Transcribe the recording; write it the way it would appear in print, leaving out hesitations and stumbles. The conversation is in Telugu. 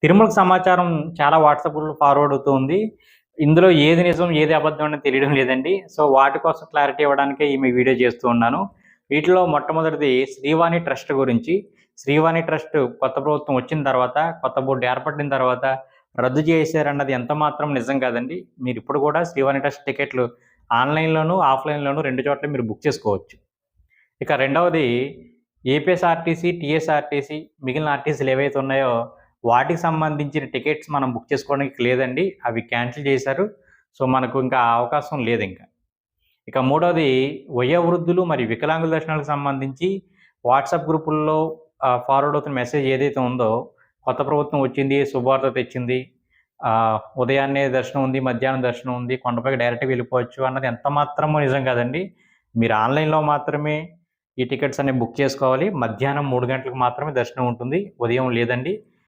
తిరుమలకి సమాచారం చాలా వాట్సాప్ గ్రూప్‌లో ఫార్వర్డ్ అవుతూ ఉంది. ఇందులో ఏది నిజం, ఏది అబద్ధం అనేది తెలియడం లేదండి. సో, వాటి కోసం క్లారిటీ ఇవ్వడానికే ఈ మీ వీడియో చేస్తూ ఉన్నాను. వీటిలో మొట్టమొదటిది శ్రీవాణి ట్రస్ట్ గురించి. శ్రీవాణి ట్రస్ట్ కొత్త ప్రభుత్వం వచ్చిన తర్వాత, కొత్త బోర్డ్ ఏర్పడిన తర్వాత రద్దు చేశారన్నది ఎంత మాత్రం నిజం కాదండి. మీరిప్పుడు కూడా శ్రీవాణి ట్రస్ట్ టికెట్లు ఆన్‌లైన్‌లోను, ఆఫ్‌లైన్‌లోను 2 చోట్ల మీరు బుక్ చేసుకోవచ్చు. ఇక రెండవది ఏపీఎస్ఆర్టీసీ, టీఎస్ఆర్టీసీ మిగిలిన ఆర్టీసీలు ఏవైతే ఉన్నాయో వాటికి సంబంధించిన టికెట్స్ మనం బుక్ చేసుకోవడానికి లేదండి. అవి క్యాన్సిల్ చేశారు. సో, మనకు ఇంకా ఆ అవకాశం లేదింక. ఇక మూడోది వయోవృద్ధులు మరియు వికలాంగుల దర్శనాలకు సంబంధించి వాట్సాప్ గ్రూపుల్లో ఫార్వర్డ్ అవుతున్న మెసేజ్ ఏదైతే ఉందో, కొత్త ప్రభుత్వం వచ్చింది, శుభవార్త తెచ్చింది. ఉదయాన్నే దర్శనం ఉంది, మధ్యాహ్నం దర్శనం ఉంది, కొండపైకి డైరెక్ట్‌గా వెళ్ళిపోవచ్చు అన్నది ఎంత మాత్రమూ నిజం కాదండి. మీరు ఆన్‌లైన్‌లో మాత్రమే ఈ టికెట్స్ అనేవి బుక్ చేసుకోవాలి. మధ్యాహ్నం 3 గంటలకు మాత్రమే దర్శనం ఉంటుంది. ఉదయం లేదండి.